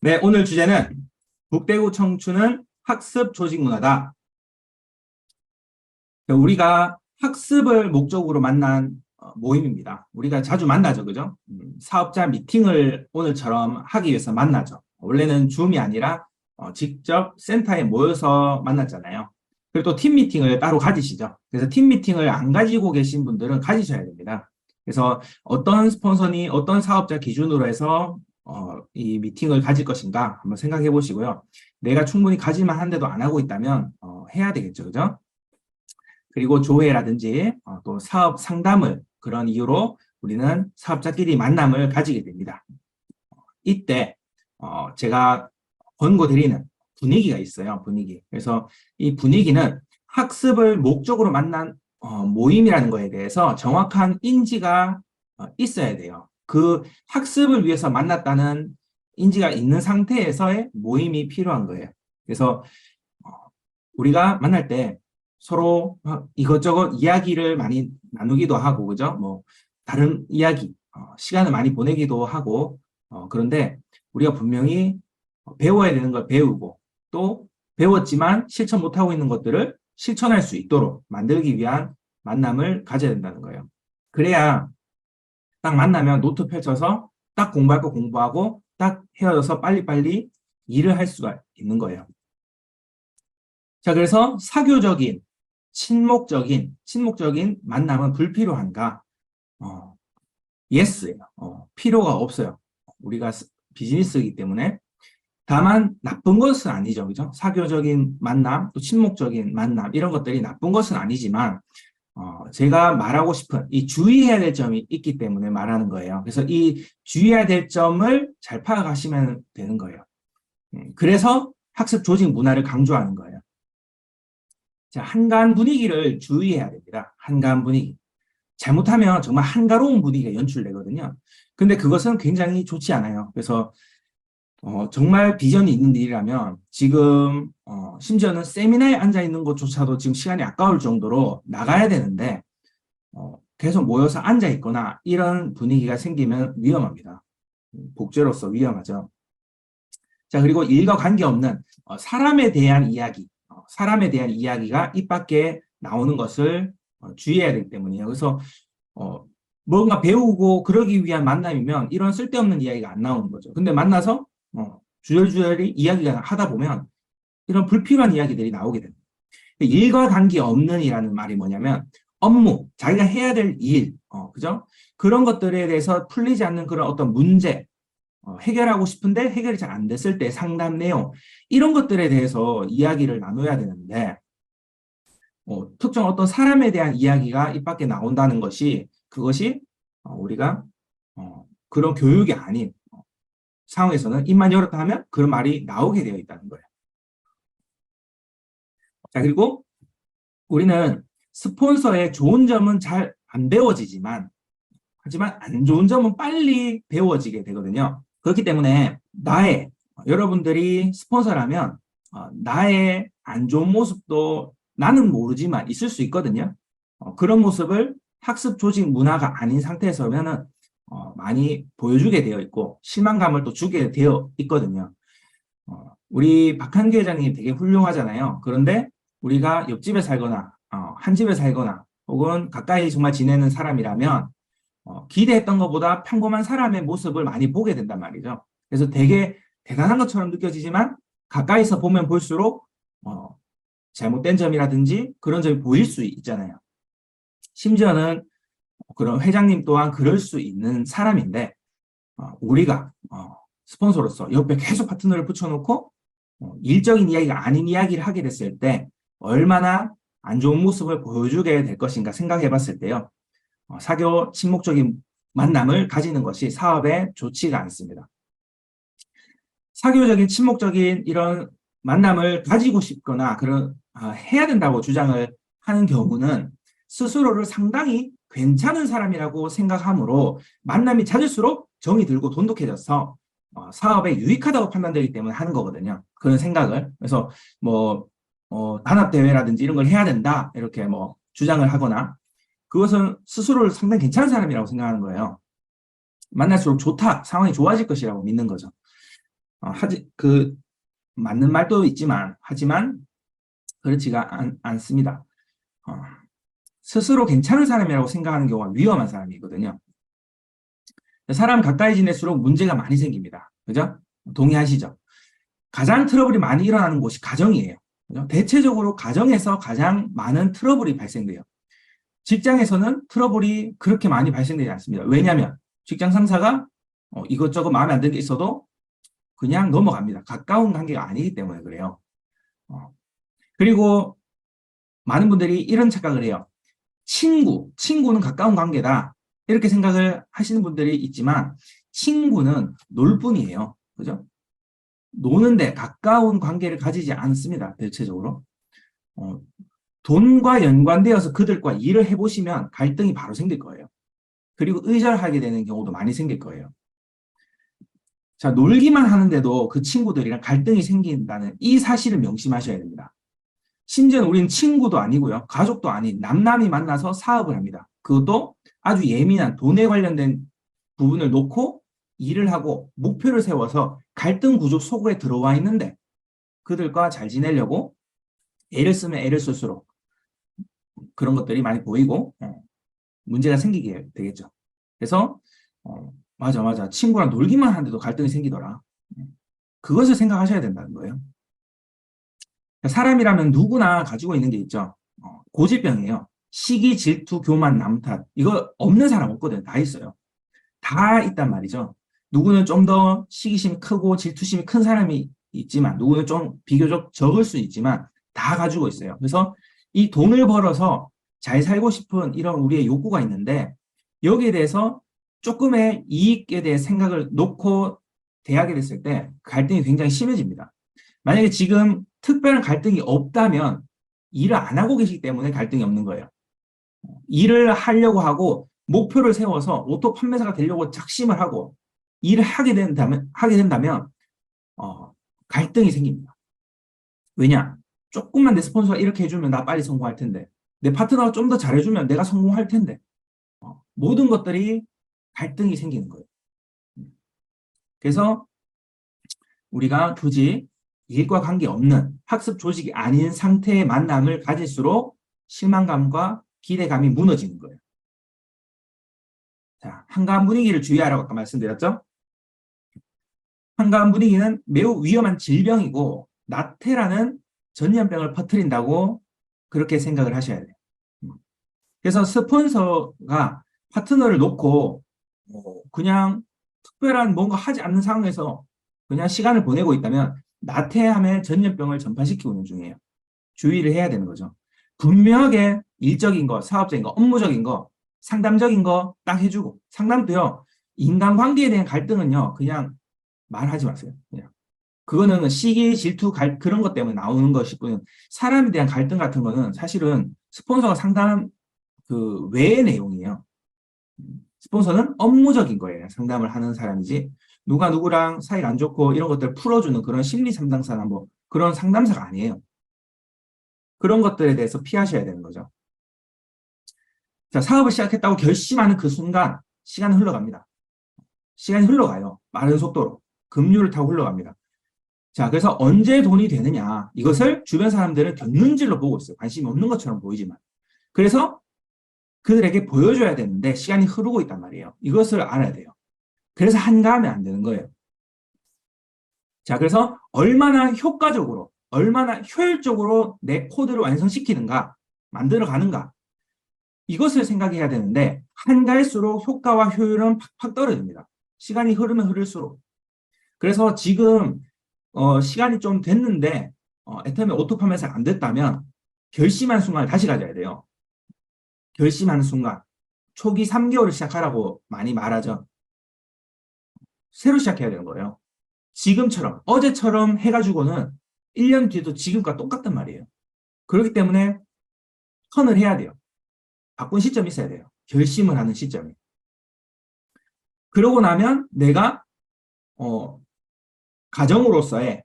네, 오늘 주제는 북대구 청춘은 학습 조직 문화다. 우리가 학습을 목적으로 만난 모임입니다. 우리가 자주 만나죠, 그죠? 사업자 미팅을 오늘처럼 하기 위해서 만나죠. 원래는 줌이 아니라 직접 센터에 모여서 만났잖아요. 그리고 또 팀 미팅을 따로 가지시죠. 그래서 팀 미팅을 안 가지고 계신 분들은 가지셔야 됩니다. 그래서 어떤 스폰서니 어떤 사업자 기준으로 해서 이 미팅을 가질 것인가 한번 생각해 보시고요. 내가 충분히 가질만 한데도 안 하고 있다면 해야 되겠죠, 그죠? 그리고 조회라든지 또 사업 상담을 그런 이유로 우리는 사업자끼리 만남을 가지게 됩니다. 이때 제가 권고드리는 분위기가 있어요. 분위기. 그래서 이 분위기는 학습을 목적으로 만난 모임이라는 거에 대해서 정확한 인지가 있어야 돼요. 그 학습을 위해서 만났다는 인지가 있는 상태에서의 모임이 필요한 거예요. 그래서 우리가 만날 때 서로 이것저것 이야기를 많이 나누기도 하고, 그죠? 뭐, 다른 이야기, 시간을 많이 보내기도 하고, 그런데 우리가 분명히 배워야 되는 걸 배우고, 또 배웠지만 실천 못하고 있는 것들을 실천할 수 있도록 만들기 위한 만남을 가져야 된다는 거예요. 그래야 딱 만나면 노트 펼쳐서 딱 공부할 거 공부하고, 딱 헤어져서 빨리빨리 일을 할 수가 있는 거예요. 자, 그래서 사교적인, 친목적인 만남은 불필요한가? 예스예요. 필요가 없어요. 우리가 비즈니스이기 때문에. 다만 나쁜 것은 아니죠. 그죠? 사교적인 만남, 또 친목적인 만남, 이런 것들이 나쁜 것은 아니지만, 제가 말하고 싶은 이 주의해야 될 점이 있기 때문에 말하는 거예요. 그래서 이 주의해야 될 점을 잘 파악하시면 되는 거예요. 그래서 학습 조직 문화를 강조하는 거예요. 자, 한가한 분위기를 주의해야 됩니다. 한가한 분위기. 잘못하면 정말 한가로운 분위기가 연출되거든요. 근데 그것은 굉장히 좋지 않아요. 그래서 정말 비전이 있는 일이라면 지금 심지어는 세미나에 앉아 있는 것조차도 지금 시간이 아까울 정도로 나가야 되는데 계속 모여서 앉아 있거나 이런 분위기가 생기면 위험합니다. 복제로서 위험하죠. 자, 그리고 일과 관계없는 사람에 대한 이야기, 사람에 대한 이야기가 입 밖에 나오는 것을 주의해야 되기 때문이에요. 그래서 뭔가 배우고 그러기 위한 만남이면 이런 쓸데없는 이야기가 안 나오는 거죠. 근데 만나서 주절주절이 이야기가 하다 보면 이런 불필요한 이야기들이 나오게 됩니다. 일과 관계없는 이라는 말이 뭐냐면 업무, 자기가 해야 될 일, 그죠? 그런 것들에 대해서 풀리지 않는 그런 어떤 문제, 해결하고 싶은데 해결이 잘 안 됐을 때 상담 내용, 이런 것들에 대해서 이야기를 나눠야 되는데 특정 어떤 사람에 대한 이야기가 입 밖에 나온다는 것이 그것이 우리가 그런 교육이 아닌 상황에서는 입만 열었다 하면 그런 말이 나오게 되어 있다는 거예요. 자, 그리고 우리는 스폰서의 좋은 점은 잘 안 배워지지만 하지만 안 좋은 점은 빨리 배워지게 되거든요. 그렇기 때문에 여러분들이 스폰서라면 나의 안 좋은 모습도 나는 모르지만 있을 수 있거든요. 그런 모습을 학습 조직 문화가 아닌 상태에서는 많이 보여주게 되어 있고 실망감을 또 주게 되어 있거든요. 우리 박한규 회장님 되게 훌륭하잖아요. 그런데 우리가 옆집에 살거나 한 집에 살거나 혹은 가까이 정말 지내는 사람이라면 기대했던 것보다 평범한 사람의 모습을 많이 보게 된단 말이죠. 그래서 되게 대단한 것처럼 느껴지지만 가까이서 보면 볼수록 잘못된 점이라든지 그런 점이 보일 수 있잖아요. 심지어는 그런 회장님 또한 그럴 수 있는 사람인데 우리가 스폰서로서 옆에 계속 파트너를 붙여놓고 일적인 이야기가 아닌 이야기를 하게 됐을 때 얼마나 안 좋은 모습을 보여주게 될 것인가 생각해 봤을 때요. 사교 친목적인 만남을 가지는 것이 사업에 좋지가 않습니다. 사교적인 친목적인 이런 만남을 가지고 싶거나 해야 된다고 주장을 하는 경우는 스스로를 상당히 괜찮은 사람이라고 생각하므로 만남이 잦을수록 정이 들고 돈독해져서 사업에 유익하다고 판단되기 때문에 하는 거거든요. 그런 생각을. 그래서 단합대회라든지 이런 걸 해야 된다 이렇게 주장을 하거나 그것은 스스로를 상당히 괜찮은 사람이라고 생각하는 거예요. 만날수록 좋다, 상황이 좋아질 것이라고 믿는 거죠. 맞는 말도 있지만, 하지만 그렇지가 않습니다. 스스로 괜찮은 사람이라고 생각하는 경우가 위험한 사람이거든요. 사람 가까이 지낼수록 문제가 많이 생깁니다. 그죠? 동의하시죠? 가장 트러블이 많이 일어나는 곳이 가정이에요. 그죠? 대체적으로 가정에서 가장 많은 트러블이 발생돼요. 직장에서는 트러블이 그렇게 많이 발생되지 않습니다. 왜냐하면 직장 상사가 이것저것 마음에 안 드는 게 있어도 그냥 넘어갑니다. 가까운 관계가 아니기 때문에 그래요. 그리고 많은 분들이 이런 착각을 해요. 친구는 가까운 관계다. 이렇게 생각을 하시는 분들이 있지만 친구는 놀 뿐이에요. 그죠? 노는데 가까운 관계를 가지지 않습니다. 대체적으로. 돈과 연관되어서 그들과 일을 해보시면 갈등이 바로 생길 거예요. 그리고 의절하게 되는 경우도 많이 생길 거예요. 자, 놀기만 하는데도 그 친구들이랑 갈등이 생긴다는 이 사실을 명심하셔야 됩니다. 심지어는 우리는 친구도 아니고요. 가족도 아닌 남남이 만나서 사업을 합니다. 그것도 아주 예민한 돈에 관련된 부분을 놓고 일을 하고 목표를 세워서 갈등 구조 속에 들어와 있는데 그들과 잘 지내려고 애를 쓰면 애를 쓸수록 그런 것들이 많이 보이고 문제가 생기게 되겠죠. 그래서 맞아. 친구랑 놀기만 하는데도 갈등이 생기더라. 그것을 생각하셔야 된다는 거예요. 사람이라면 누구나 가지고 있는 게 있죠. 고질병이에요. 시기, 질투, 교만, 남탓. 이거 없는 사람 없거든요. 다 있어요. 다 있단 말이죠. 누구는 좀 더 시기심이 크고 질투심이 큰 사람이 있지만 누구는 좀 비교적 적을 수 있지만 다 가지고 있어요. 그래서 이 돈을 벌어서 잘 살고 싶은 이런 우리의 욕구가 있는데 여기에 대해서 조금의 이익에 대해 생각을 놓고 대하게 됐을 때 갈등이 굉장히 심해집니다. 만약에 지금 특별한 갈등이 없다면 일을 안 하고 계시기 때문에 갈등이 없는 거예요. 일을 하려고 하고 목표를 세워서 오토 판매사가 되려고 작심을 하고 일을 하게 된다면 갈등이 생깁니다. 왜냐? 조금만 내 스폰서가 이렇게 해주면 나 빨리 성공할 텐데 내 파트너가 좀 더 잘해주면 내가 성공할 텐데 모든 것들이 갈등이 생기는 거예요. 그래서 우리가 굳이 일과 관계없는 학습 조직이 아닌 상태의 만남을 가질수록 실망감과 기대감이 무너지는 거예요. 자, 한가한 분위기를 주의하라고 아까 말씀드렸죠? 한가한 분위기는 매우 위험한 질병이고 나태라는 전염병을 퍼뜨린다고 그렇게 생각을 하셔야 돼요. 그래서 스폰서가 파트너를 놓고 그냥 특별한 뭔가 하지 않는 상황에서 그냥 시간을 보내고 있다면 나태함의 전염병을 전파시키고 있는 중이에요. 주의를 해야 되는 거죠. 분명하게 일적인 거, 사업적인 거, 업무적인 거, 상담적인 거 딱 해주고 상담도요. 인간관계에 대한 갈등은요. 그냥 말하지 마세요. 그냥. 그거는 시기, 질투, 그런 것 때문에 나오는 것일 뿐 사람에 대한 갈등 같은 거는 사실은 스폰서가 상담 그 외의 내용이에요. 스폰서는 업무적인 거예요. 상담을 하는 사람이지 누가 누구랑 사이가 안 좋고 이런 것들을 풀어주는 그런 심리 상담사나 뭐 그런 상담사가 아니에요. 그런 것들에 대해서 피하셔야 되는 거죠. 자, 사업을 시작했다고 결심하는 그 순간 시간은 흘러갑니다. 시간이 흘러가요. 빠른 속도로. 급류를 타고 흘러갑니다. 자, 그래서 언제 돈이 되느냐 이것을 주변 사람들은 곁눈질로 보고 있어요. 관심이 없는 것처럼 보이지만. 그래서 그들에게 보여줘야 되는데 시간이 흐르고 있단 말이에요. 이것을 알아야 돼요. 그래서 한가하면 안 되는 거예요. 자, 그래서 얼마나 효과적으로, 얼마나 효율적으로 내 코드를 완성시키는가, 만들어 가는가, 이것을 생각해야 되는데 한가할수록 효과와 효율은 팍팍 떨어집니다. 시간이 흐르면 흐를수록. 그래서 지금 시간이 좀 됐는데 애터미 오토파면서 안 됐다면 결심한 순간을 다시 가져야 돼요. 결심하는 순간. 초기 3개월을 시작하라고 많이 말하죠. 새로 시작해야 되는 거예요. 지금처럼 어제처럼 해가지고는 1년 뒤에도 지금과 똑같단 말이에요. 그렇기 때문에 턴을 해야 돼요. 바꾼 시점이 있어야 돼요. 결심을 하는 시점이. 그러고 나면 내가 가정으로서의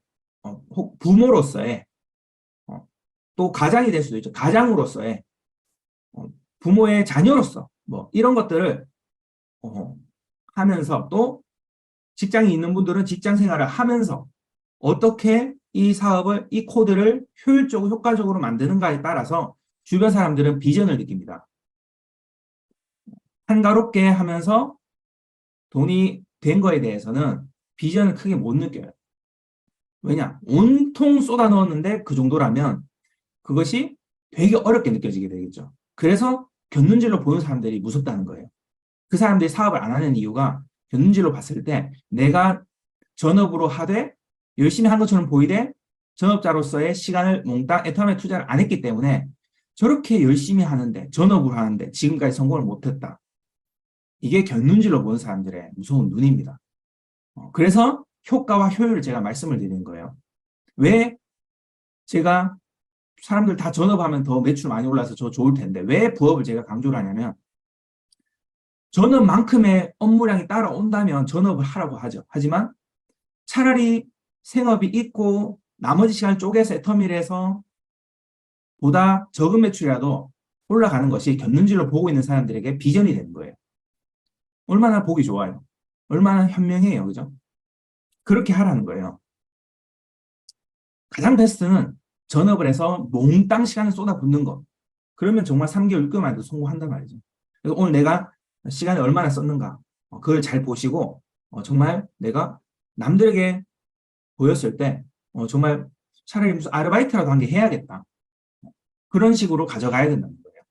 부모로서의 또 가장이 될 수도 있죠. 가장으로서의 부모의 자녀로서 뭐 이런 것들을 하면서 또 직장이 있는 분들은 직장 생활을 하면서 어떻게 이 사업을, 이 코드를 효율적으로, 효과적으로 만드는가에 따라서 주변 사람들은 비전을 느낍니다. 한가롭게 하면서 돈이 된 거에 대해서는 비전을 크게 못 느껴요. 왜냐? 온통 쏟아 넣었는데 그 정도라면 그것이 되게 어렵게 느껴지게 되겠죠. 그래서 곁눈질로 보는 사람들이 무섭다는 거예요. 그 사람들이 사업을 안 하는 이유가 곁눈질로 봤을 때 내가 전업으로 하되 열심히 한 것처럼 보이되 전업자로서의 시간을 몽땅 애텀에 투자를 안 했기 때문에 저렇게 열심히 하는데 전업으로 하는데 지금까지 성공을 못했다. 이게 곁눈질로 보는 사람들의 무서운 눈입니다. 그래서 효과와 효율을 제가 말씀을 드리는 거예요. 왜 제가 사람들 다 전업하면 더 매출 많이 올라서 저 좋을 텐데 왜 부업을 제가 강조를 하냐면 전업만큼의 업무량이 따라온다면 전업을 하라고 하죠. 하지만 차라리 생업이 있고 나머지 시간을 쪼개서 애터미를 보다 적은 매출이라도 올라가는 것이 곁눈질로 보고 있는 사람들에게 비전이 되는 거예요. 얼마나 보기 좋아요. 얼마나 현명해요. 그죠? 그렇게 하라는 거예요. 가장 베스트는 전업을 해서 몽땅 시간을 쏟아붓는 거. 그러면 정말 3개월, 6개월 만에도 성공한단 말이죠. 그래서 오늘 내가 시간을 얼마나 썼는가. 그걸 잘 보시고 정말 내가 남들에게 보였을 때 정말 차라리 무슨 아르바이트라도 한 개 해야겠다. 그런 식으로 가져가야 된다는 거예요.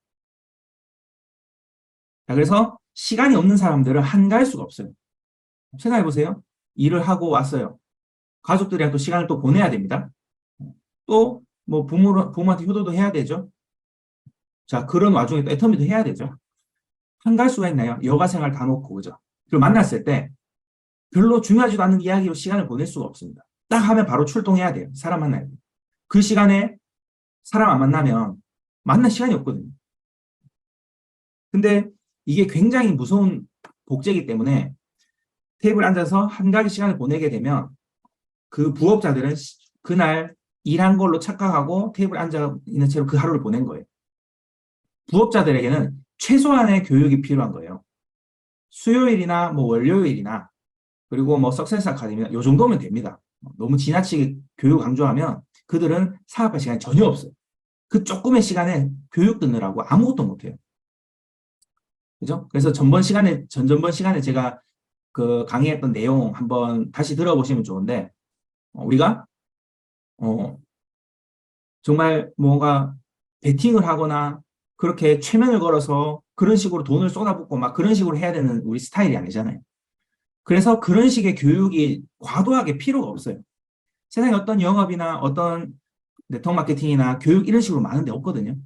자, 그래서 시간이 없는 사람들은 한가할 수가 없어요. 생각해보세요. 일을 하고 왔어요. 가족들이랑 또 시간을 또 보내야 됩니다. 또 뭐 부모한테 효도도 해야 되죠. 자, 그런 와중에 또 애터미도 해야 되죠. 한가할 수가 있나요? 여가 생활 다 놓고, 그죠? 그리고 만났을 때 별로 중요하지도 않은 이야기로 시간을 보낼 수가 없습니다. 딱 하면 바로 출동해야 돼요. 사람 만나야 돼요. 그 시간에 사람 안 만나면 만날 시간이 없거든요. 근데 이게 굉장히 무서운 복제이기 때문에 테이블에 앉아서 한가지 시간을 보내게 되면 그 부업자들은 그날 일한 걸로 착각하고 테이블에 앉아 있는 채로 그 하루를 보낸 거예요. 부업자들에게는 최소한의 교육이 필요한 거예요. 수요일이나 뭐 월요일이나 그리고 뭐 석세스 아카데미나 요 정도면 됩니다. 너무 지나치게 교육 강조하면 그들은 사업할 시간이 전혀 없어요. 그 조금의 시간에 교육 듣느라고 아무것도 못해요. 그죠? 그래서 전전번 시간에 제가 그 강의했던 내용 한번 다시 들어보시면 좋은데, 우리가, 정말 뭔가 베팅을 하거나 그렇게 최면을 걸어서 그런 식으로 돈을 쏟아붓고 막 그런 식으로 해야 되는 우리 스타일이 아니잖아요. 그래서 그런 식의 교육이 과도하게 필요가 없어요. 세상에 어떤 영업이나 어떤 네트워크 마케팅이나 교육 이런 식으로 많은데 없거든요.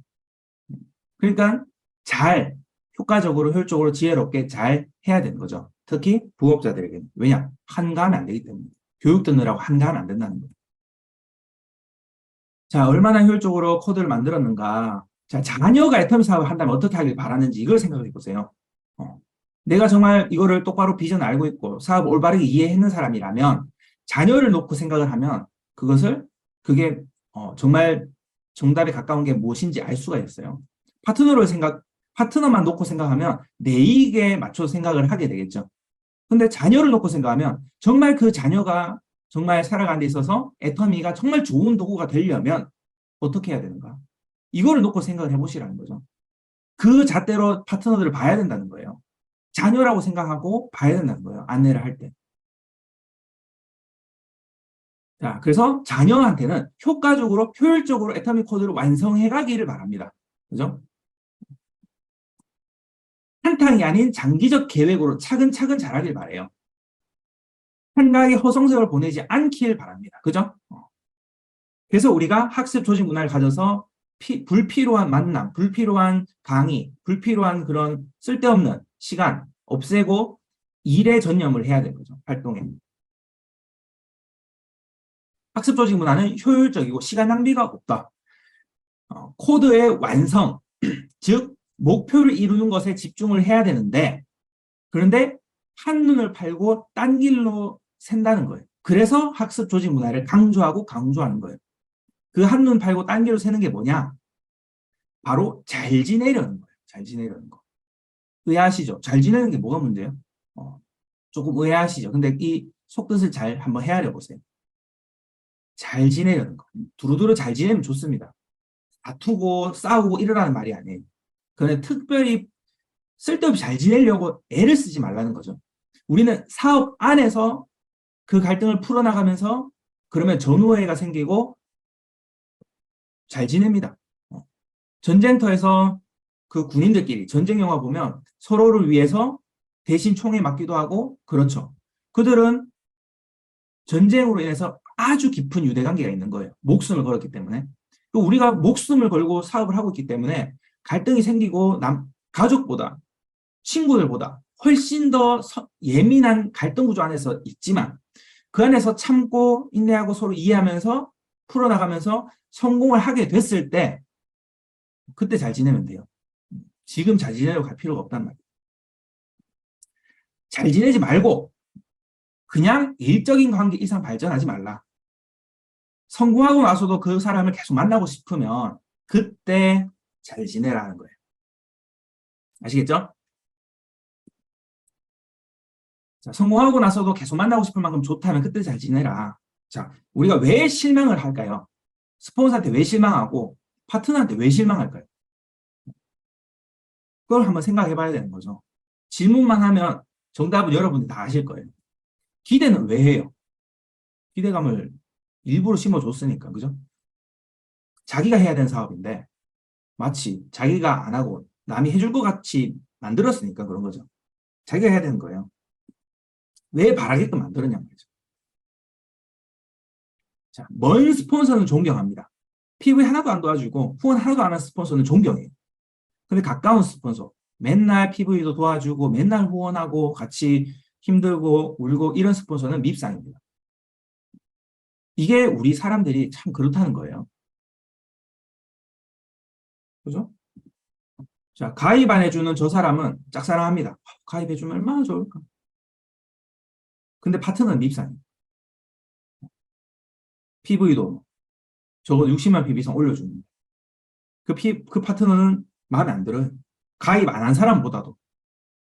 그러니까 잘 효과적으로 효율적으로 지혜롭게 잘 해야 되는 거죠. 특히 부업자들에게는. 왜냐? 한가하면 안 되기 때문에. 교육 듣느라고 한가하면 안 된다는 거예요. 자, 얼마나 효율적으로 코드를 만들었는가. 자, 자녀가 애터미 사업을 한다면 어떻게 하길 바라는지 이걸 생각해 보세요. 내가 정말 이거를 똑바로 비전 알고 있고 사업 올바르게 이해했는 사람이라면 자녀를 놓고 생각을 하면 그게 정말 정답에 가까운 게 무엇인지 알 수가 있어요. 파트너만 놓고 생각하면 내 이익에 맞춰 생각을 하게 되겠죠. 근데 자녀를 놓고 생각하면 정말 그 자녀가 정말 살아가는 데 있어서 애터미가 정말 좋은 도구가 되려면 어떻게 해야 되는가? 이거를 놓고 생각을 해보시라는 거죠. 그 잣대로 파트너들을 봐야 된다는 거예요. 자녀라고 생각하고 봐야 된다는 거예요. 안내를 할 때. 자, 그래서 자녀한테는 효과적으로, 효율적으로 애터미 코드를 완성해 가기를 바랍니다. 그죠? 한탕이 아닌 장기적 계획으로 차근차근 잘하길 바래요. 한가하게 허송세월 보내지 않길 바랍니다. 그죠? 그래서 우리가 학습 조직 문화를 가져서 불필요한 만남, 불필요한 강의, 불필요한 그런 쓸데없는 시간 없애고 일에 전념을 해야 되는 거죠. 활동에. 학습 조직 문화는 효율적이고 시간 낭비가 없다. 코드의 완성, 즉 목표를 이루는 것에 집중을 해야 되는데 그런데 한눈을 팔고 딴 길로 샌다는 거예요. 그래서 학습 조직 문화를 강조하는 거예요. 그 한눈 팔고 딴 길로 새는 게 뭐냐? 바로 잘 지내려는 거예요. 잘 지내려는 거. 이해하시죠? 잘 지내는 게 뭐가 문제예요? 조금 의아하시죠? 근데 이 속뜻을 잘 한번 헤아려 보세요. 잘 지내려는 거. 두루두루 잘 지내면 좋습니다. 다투고 싸우고 이러라는 말이 아니에요. 그런데 특별히 쓸데없이 잘 지내려고 애를 쓰지 말라는 거죠. 우리는 사업 안에서 그 갈등을 풀어나가면서 그러면 전우애가 생기고 잘 지냅니다. 전쟁터에서 그 군인들끼리 전쟁 영화 보면 서로를 위해서 대신 총에 맞기도 하고 그렇죠. 그들은 전쟁으로 인해서 아주 깊은 유대관계가 있는 거예요. 목숨을 걸었기 때문에. 우리가 목숨을 걸고 사업을 하고 있기 때문에 갈등이 생기고 가족보다 친구들보다 훨씬 더 예민한 갈등 구조 안에서 있지만 그 안에서 참고 인내하고 서로 이해하면서 풀어나가면서 성공을 하게 됐을 때 그때 잘 지내면 돼요. 지금 잘 지내려고 할 필요가 없단 말이에요. 잘 지내지 말고 그냥 일적인 관계 이상 발전하지 말라. 성공하고 나서도 그 사람을 계속 만나고 싶으면 그때 잘 지내라는 거예요. 아시겠죠? 자, 성공하고 나서도 계속 만나고 싶을 만큼 좋다면 그때 잘 지내라. 자, 우리가 왜 실망을 할까요? 스폰서한테 왜 실망하고 파트너한테 왜 실망할까요? 그걸 한번 생각해 봐야 되는 거죠. 질문만 하면 정답은 여러분들 다 아실 거예요. 기대는 왜 해요? 기대감을 일부러 심어줬으니까, 그죠? 자기가 해야 되는 사업인데 마치 자기가 안 하고 남이 해줄 것 같이 만들었으니까 그런 거죠. 자기가 해야 되는 거예요. 왜 바라게끔 만들었냐 말이죠. 자, 먼 스폰서는 존경합니다. PV 하나도 안 도와주고 후원 하나도 안 한 스폰서는 존경해요. 근데 가까운 스폰서, 맨날 PV도 도와주고 맨날 후원하고 같이 힘들고 울고 이런 스폰서는 밉상입니다. 이게 우리 사람들이 참 그렇다는 거예요. 그죠? 자, 가입 안 해주는 저 사람은 짝사랑합니다. 가입해주면 얼마나 좋을까? 근데 파트너는 밉상이에요. PV도 적어도 60만 PV 이상 올려주는 그 파트너는 마음에 안 들어요. 가입 안 한 사람보다도.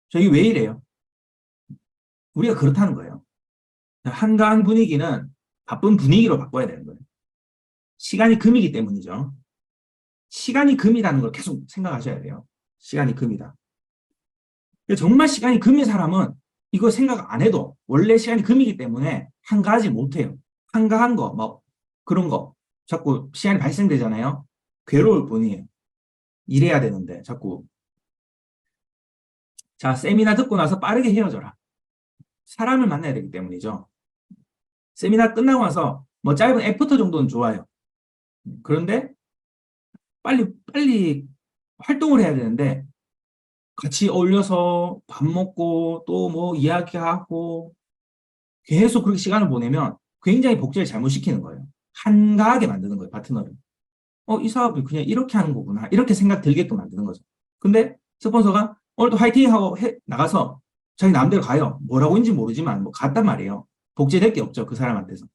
저기 왜 이래요? 우리가 그렇다는 거예요. 한가한 분위기는 바쁜 분위기로 바꿔야 되는 거예요. 시간이 금이기 때문이죠. 시간이 금이라는 걸 계속 생각하셔야 돼요. 시간이 금이다. 정말 시간이 금인 사람은 이거 생각 안 해도 원래 시간이 금이기 때문에 한가하지 못해요. 한가한 거, 뭐 그런 거 자꾸 시간이 발생되잖아요. 괴로울 뿐이에요. 일해야 되는데 자꾸. 자, 세미나 듣고 나서 빠르게 헤어져라. 사람을 만나야 되기 때문이죠. 세미나 끝나고 나서 뭐 짧은 애프터 정도는 좋아요. 그런데 빨리 활동을 해야 되는데 같이 어울려서 밥 먹고 또 뭐 이야기하고 계속 그렇게 시간을 보내면 굉장히 복제를 잘못시키는 거예요. 한가하게 만드는 거예요, 파트너를. 이 사업이 그냥 이렇게 하는 거구나. 이렇게 생각 들게끔 만드는 거죠. 근데 스폰서가 오늘도 화이팅 하고 나가서 자기 마음대로 가요. 뭐라고인지 모르지만 뭐 갔단 말이에요. 복제될 게 없죠, 그 사람한테서.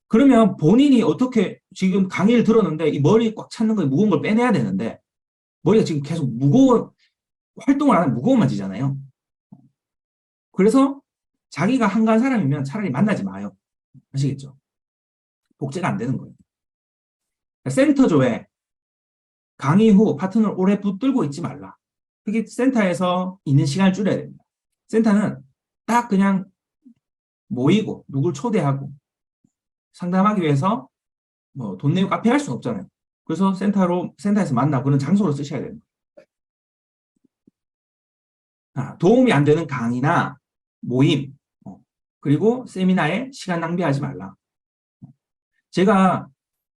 그러면 본인이 어떻게 지금 강의를 들었는데 이 머리 꽉 찾는 거 무거운 걸 빼내야 되는데 머리가 지금 계속 활동을 안 하면 무거워만지잖아요. 그래서 자기가 한가한 사람이면 차라리 만나지 마요. 아시겠죠? 복제가 안 되는 거예요. 센터조에 강의 후 파트너를 오래 붙들고 있지 말라. 그게 센터에서 있는 시간을 줄여야 됩니다. 센터는 딱 그냥 모이고 누굴 초대하고 상담하기 위해서 뭐 돈 내고 카페 할 수는 없잖아요. 그래서 센터에서 만나고 그런 장소로 쓰셔야 됩니다. 도움이 안 되는 강의나 모임 그리고 세미나에 시간 낭비하지 말라. 제가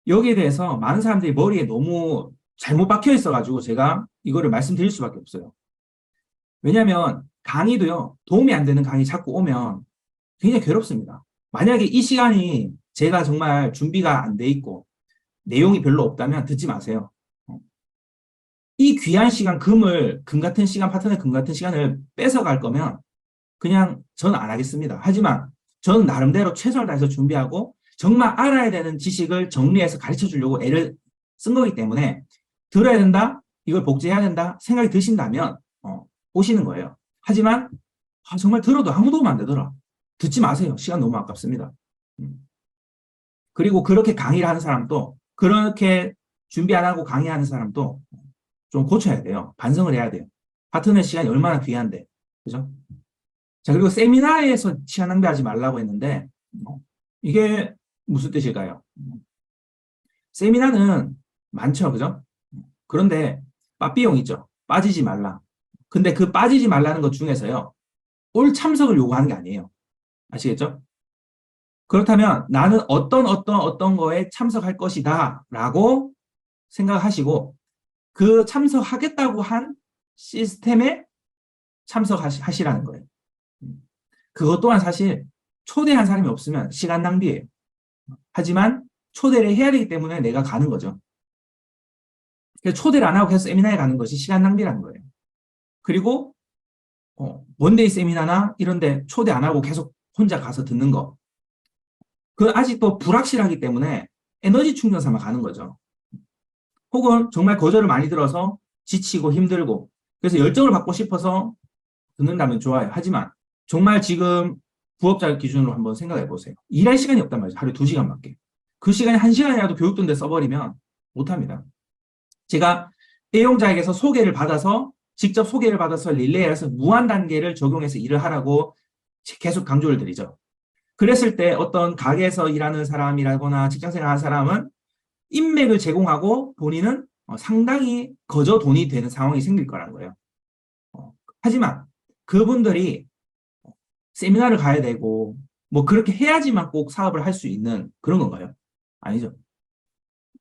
여기에 대해서 많은 사람들이 머리에 너무 잘못 박혀 있어가지고 제가 이거를 말씀드릴 수밖에 없어요. 왜냐하면 강의도요, 도움이 안 되는 강의 자꾸 오면 굉장히 괴롭습니다. 만약에 이 시간이 제가 정말 준비가 안 돼 있고 내용이 별로 없다면 듣지 마세요. 이 귀한 시간, 금 같은 시간, 파트너의 금 같은 시간을 뺏어갈 거면 그냥 저는 안 하겠습니다. 하지만 저는 나름대로 최선을 다해서 준비하고 정말 알아야 되는 지식을 정리해서 가르쳐 주려고 애를 쓴 거기 때문에 들어야 된다, 이걸 복제해야 된다 생각이 드신다면 오시는 거예요. 하지만 정말 들어도 아무 도움 안 되더라. 듣지 마세요. 시간 너무 아깝습니다. 그리고 그렇게 강의를 하는 사람도, 그렇게 준비 안 하고 강의하는 사람도 좀 고쳐야 돼요. 반성을 해야 돼요. 파트너의 시간이 얼마나 귀한데. 그죠? 자, 그리고 세미나에서 시간 낭비하지 말라고 했는데, 이게 무슨 뜻일까요? 세미나는 많죠. 그죠? 그런데 빠삐용 있죠. 빠지지 말라. 근데 그 빠지지 말라는 것 중에서요, 올 참석을 요구하는 게 아니에요. 아시겠죠? 그렇다면 나는 어떤 거에 참석할 것이다 라고 생각하시고 그 참석하겠다고 한 시스템에 참석하시라는 거예요. 그것 또한 사실 초대한 사람이 없으면 시간 낭비예요. 하지만 초대를 해야 되기 때문에 내가 가는 거죠. 그래서 초대를 안 하고 계속 세미나에 가는 것이 시간 낭비라는 거예요. 그리고 원데이 세미나나 이런 데 초대 안 하고 계속 혼자 가서 듣는 거. 그 아직도 불확실하기 때문에 에너지 충전 삼아 가는 거죠. 혹은 정말 거절을 많이 들어서 지치고 힘들고 그래서 열정을 받고 싶어서 듣는다면 좋아요. 하지만 정말 지금 부업자 기준으로 한번 생각해 보세요. 일할 시간이 없단 말이죠. 하루에 2시간밖에. 그 시간에 1시간이라도 교육 듣는데 써버리면 못합니다. 제가 애용자에게서 소개를 받아서 직접 소개를 받아서 릴레이해서 무한 단계를 적용해서 일을 하라고 계속 강조를 드리죠. 그랬을 때 어떤 가게에서 일하는 사람이라거나 직장생활 하는 사람은 인맥을 제공하고 본인은 상당히 거저 돈이 되는 상황이 생길 거라는 거예요. 하지만 그분들이 세미나를 가야 되고 뭐 그렇게 해야지만 꼭 사업을 할 수 있는 그런 건가요? 아니죠.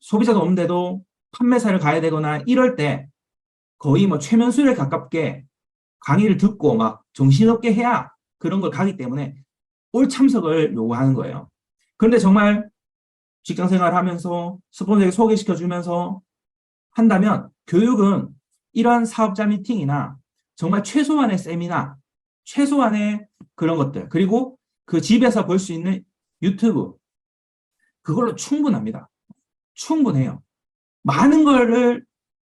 소비자도 없는데도 판매사를 가야 되거나 이럴 때 거의 뭐 최면술에 가깝게 강의를 듣고 막 정신없게 해야 그런 걸 가기 때문에 올 참석을 요구하는 거예요. 그런데 정말 직장생활 하면서 스폰서에게 소개시켜주면서 한다면 교육은 이러한 사업자 미팅이나 정말 최소한의 세미나, 최소한의 그런 것들, 그리고 그 집에서 볼 수 있는 유튜브, 그걸로 충분합니다. 충분해요. 많은 거를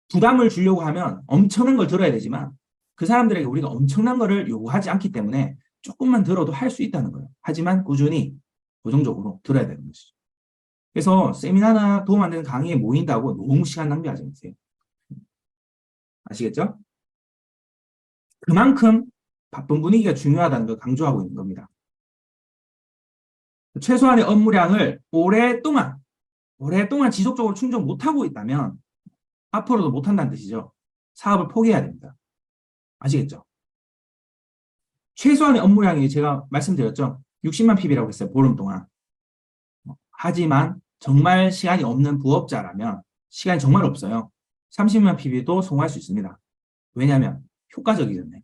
부담을 주려고 하면 엄청난 걸 들어야 되지만 그 사람들에게 우리가 엄청난 거를 요구하지 않기 때문에 조금만 들어도 할 수 있다는 거예요. 하지만 꾸준히 고정적으로 들어야 되는 것이죠. 그래서 세미나나 도움 안 되는 강의에 모인다고 너무 시간 낭비하지 마세요. 아시겠죠? 그만큼 바쁜 분위기가 중요하다는 걸 강조하고 있는 겁니다. 최소한의 업무량을 오랫동안 지속적으로 충족 못하고 있다면 앞으로도 못한다는 뜻이죠. 사업을 포기해야 됩니다. 아시겠죠? 최소한의 업무량이 제가 말씀드렸죠. 60만 PB라고 했어요. 보름 동안. 하지만 정말 시간이 없는 부업자라면 시간이 정말 없어요. 30만 PB도 성공할 수 있습니다. 왜냐하면 효과적이잖아요.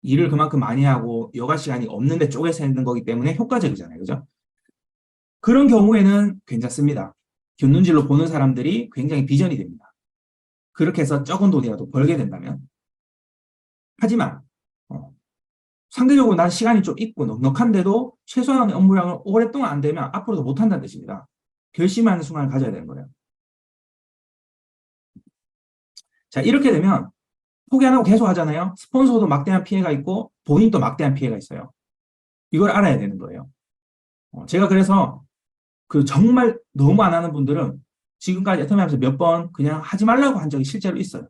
일을 그만큼 많이 하고 여가 시간이 없는데 쪼개서 있는 거기 때문에 효과적이잖아요. 그죠? 그런 경우에는 괜찮습니다. 곁눈질로 보는 사람들이 굉장히 비전이 됩니다. 그렇게 해서 적은 돈이라도 벌게 된다면. 하지만 상대적으로 난 시간이 좀 있고 넉넉한데도 최소한의 업무량을 오랫동안 안 되면 앞으로도 못한다는 뜻입니다. 결심하는 순간을 가져야 되는 거예요. 자, 이렇게 되면 포기 안 하고 계속 하잖아요. 스폰서도 막대한 피해가 있고 본인도 막대한 피해가 있어요. 이걸 알아야 되는 거예요. 제가 그래서 그 정말 너무 안 하는 분들은 지금까지 애터미하면서 몇 번 그냥 하지 말라고 한 적이 실제로 있어요.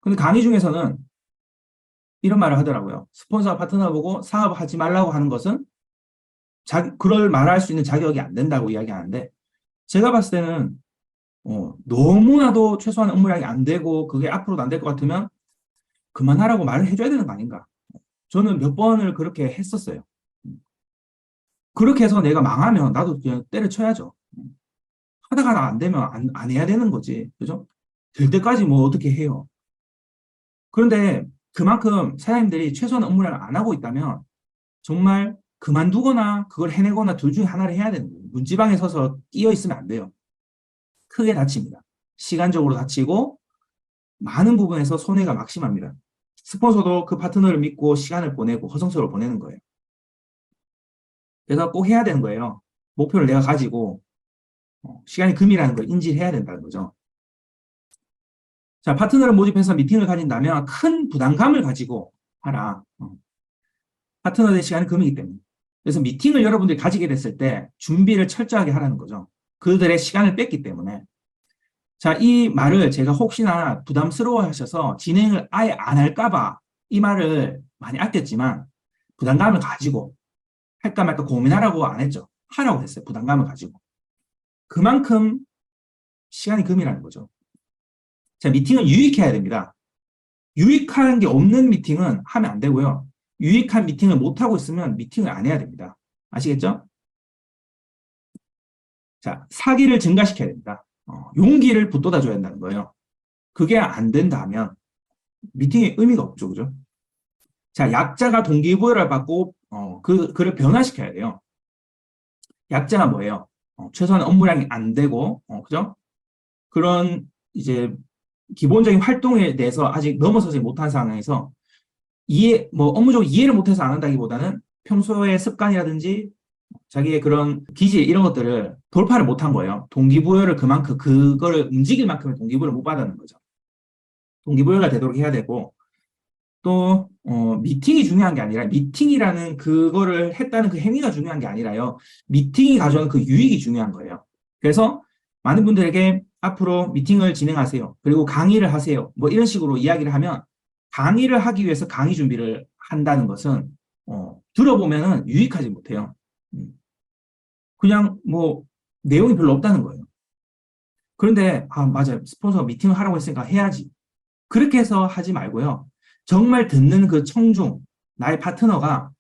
근데 강의 중에서는 이런 말을 하더라고요. 스폰서와 파트너 보고 사업하지 말라고 하는 것은 그럴 말할 수 있는 자격이 안 된다고 이야기하는데 제가 봤을 때는 너무나도 최소한 업무량이 안 되고 그게 앞으로도 안 될 것 같으면 그만하라고 말을 해줘야 되는 거 아닌가. 저는 몇 번을 그렇게 했었어요. 그렇게 해서 내가 망하면 나도 그냥 때려쳐야죠. 하다가 안 되면 안 해야 되는 거지. 그죠? 될 때까지 뭐 어떻게 해요. 그런데 그만큼 사장님들이 최소한 업무량을 안 하고 있다면 정말 그만두거나 그걸 해내거나 둘 중에 하나를 해야 되는 거예요. 문지방에 서서 끼어 있으면 안 돼요. 크게 다칩니다. 시간적으로 다치고 많은 부분에서 손해가 막심합니다. 스폰서도 그 파트너를 믿고 시간을 보내고 허송세월을 보내는 거예요. 그래서 꼭 해야 되는 거예요. 목표를 내가 가지고 시간이 금이라는 걸 인지해야 된다는 거죠. 자, 파트너를 모집해서 미팅을 가진다면 큰 부담감을 가지고 하라. 파트너의 시간은 금이기 때문에. 그래서 미팅을 여러분들이 가지게 됐을 때 준비를 철저하게 하라는 거죠. 그들의 시간을 뺐기 때문에. 자, 이 말을 제가 혹시나 부담스러워 하셔서 진행을 아예 안 할까봐 이 말을 많이 아꼈지만 부담감을 가지고 할까 말까 고민하라고 안 했죠. 하라고 했어요. 부담감을 가지고. 그만큼 시간이 금이라는 거죠. 자, 미팅은 유익해야 됩니다. 유익한 게 없는 미팅은 하면 안 되고요. 유익한 미팅을 못하고 있으면 미팅을 안 해야 됩니다. 아시겠죠? 자, 사기를 증가시켜야 됩니다. 용기를 북돋아 줘야 한다는 거예요. 그게 안 된다면 미팅의 의미가 없죠. 그죠? 자, 약자가 동기부여를 받고 그를 변화시켜야 돼요. 약자가 뭐예요? 최소한 업무량이 안 되고 그죠? 그런 이제 기본적인 활동에 대해서 아직 넘어서지 못한 상황에서 업무적으로 이해를 못해서 안 한다기보다는 평소의 습관이라든지 자기의 그런 기질 이런 것들을 돌파를 못한 거예요. 동기부여를 그거를 움직일 만큼의 동기부여를 못 받았는 거죠. 동기부여가 되도록 해야 되고 또 미팅이 중요한 게 아니라 미팅이라는 그거를 했다는 그 행위가 중요한 게 아니라요. 미팅이 가져오는 그 유익이 중요한 거예요. 그래서 많은 분들에게 앞으로 미팅을 진행하세요. 그리고 강의를 하세요. 뭐 이런 식으로 이야기를 하면 강의를 하기 위해서 강의 준비를 한다는 것은 들어보면은 유익하지 못해요. 그냥 뭐 내용이 별로 없다는 거예요. 그런데 맞아요. 스폰서가 미팅을 하라고 했으니까 해야지. 그렇게 해서 하지 말고요. 정말 듣는 그 청중, 나의 파트너가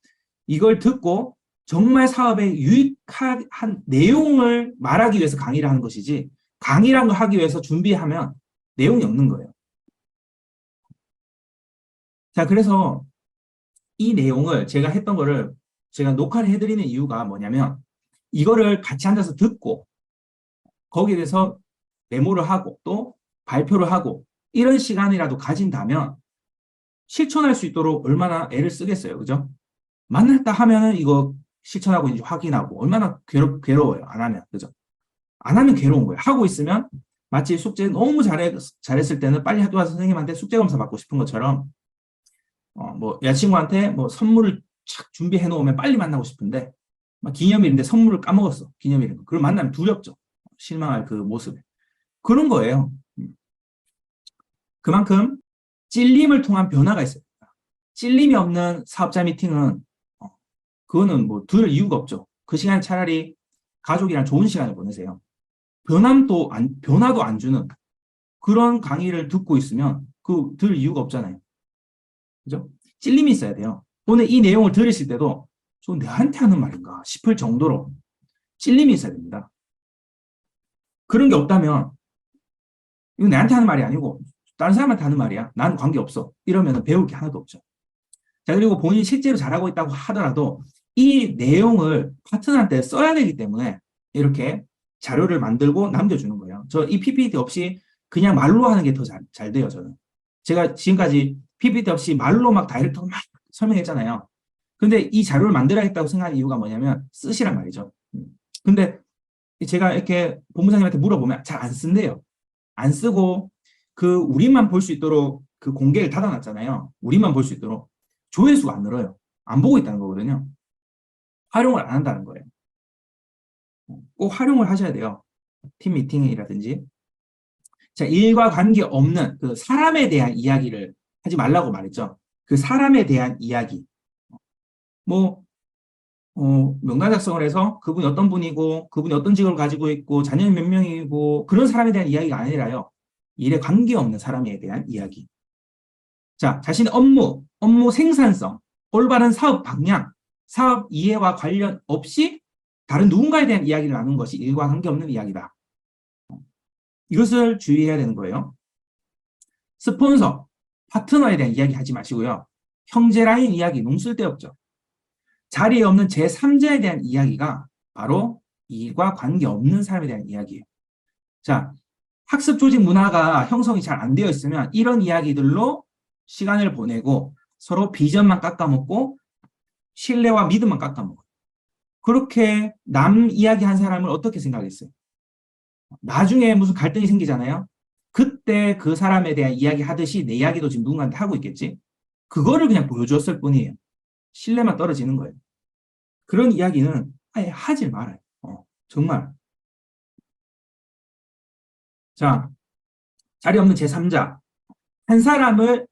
이걸 듣고 정말 사업에 유익한 내용을 말하기 위해서 강의를 하는 것이지 강의란 걸 하기 위해서 준비하면 내용이 없는 거예요. 자, 그래서 이 내용을 제가 했던 거를 제가 녹화를 해드리는 이유가 뭐냐면 이거를 같이 앉아서 듣고 거기에 대해서 메모를 하고 또 발표를 하고 이런 시간이라도 가진다면 실천할 수 있도록 얼마나 애를 쓰겠어요. 그죠? 만났다 하면은 이거 실천하고 이제 확인하고 얼마나 괴로워요. 안 하면. 그죠? 안 하면 괴로운 거예요. 하고 있으면 마치 숙제 너무 잘했을 때는 빨리 학교 가서 선생님한테 숙제 검사 받고 싶은 것처럼 뭐 여자친구한테 뭐 선물을 착 준비해 놓으면 빨리 만나고 싶은데 막 기념일인데 선물을 까먹었어. 기념일인 거. 그걸 만나면 두렵죠. 실망할 그 모습에. 그런 거예요. 그만큼 찔림을 통한 변화가 있어요. 찔림이 없는 사업자 미팅은 그거는 뭐 들을 이유가 없죠. 그 시간 차라리 가족이랑 좋은 시간을 보내세요. 변화도 안 주는 그런 강의를 듣고 있으면 들을 이유가 없잖아요. 그죠? 찔림이 있어야 돼요. 오늘 이 내용을 들으실 때도 저 내한테 하는 말인가 싶을 정도로 찔림이 있어야 됩니다. 그런 게 없다면 이거 내한테 하는 말이 아니고 다른 사람한테 하는 말이야. 나는 관계없어. 이러면 배울 게 하나도 없죠. 자, 그리고 본인이 실제로 잘하고 있다고 하더라도 이 내용을 파트너한테 써야 되기 때문에 이렇게 자료를 만들고 남겨주는 거예요. 저 이 PPT 없이 그냥 말로 하는 게 더 잘 돼요, 저는. 제가 지금까지 PPT 없이 말로 막 다이렉트로 막 설명했잖아요. 근데 이 자료를 만들어야겠다고 생각하는 이유가 뭐냐면 쓰시란 말이죠. 근데 제가 이렇게 본부장님한테 물어보면 잘 안 쓴대요. 안 쓰고 우리만 볼 수 있도록 그 공개를 닫아놨잖아요. 우리만 볼 수 있도록. 조회수가 안 늘어요. 안 보고 있다는 거거든요. 활용을 안 한다는 거예요. 꼭 활용을 하셔야 돼요. 팀 미팅이라든지. 자, 일과 관계없는 그 사람에 대한 이야기를 하지 말라고 말했죠. 그 사람에 대한 이야기. 뭐, 명단 작성을 해서 그분이 어떤 분이고, 그분이 어떤 직업을 가지고 있고, 자녀는 몇 명이고, 그런 사람에 대한 이야기가 아니라요. 일에 관계없는 사람에 대한 이야기. 자, 자신의 업무 생산성, 올바른 사업 방향, 사업 이해와 관련 없이 다른 누군가에 대한 이야기를 나누는 것이 일과 관계없는 이야기다. 이것을 주의해야 되는 거예요. 스폰서, 파트너에 대한 이야기 하지 마시고요. 형제 라인 이야기 너무 쓸데없죠. 자리에 없는 제3자에 대한 이야기가 바로 일과 관계없는 사람에 대한 이야기예요. 자, 학습 조직 문화가 형성이 잘 안 되어 있으면 이런 이야기들로 시간을 보내고 서로 비전만 깎아먹고 신뢰와 믿음만 깎아먹어요. 그렇게 남 이야기한 사람을 어떻게 생각했어요? 나중에 무슨 갈등이 생기잖아요. 그때 그 사람에 대한 이야기 하듯이 내 이야기도 지금 누군가한테 하고 있겠지. 그거를 그냥 보여주었을 뿐이에요. 신뢰만 떨어지는 거예요. 그런 이야기는 아예 하지 말아요. 정말. 자, 자리 없는 제3자. 한 사람을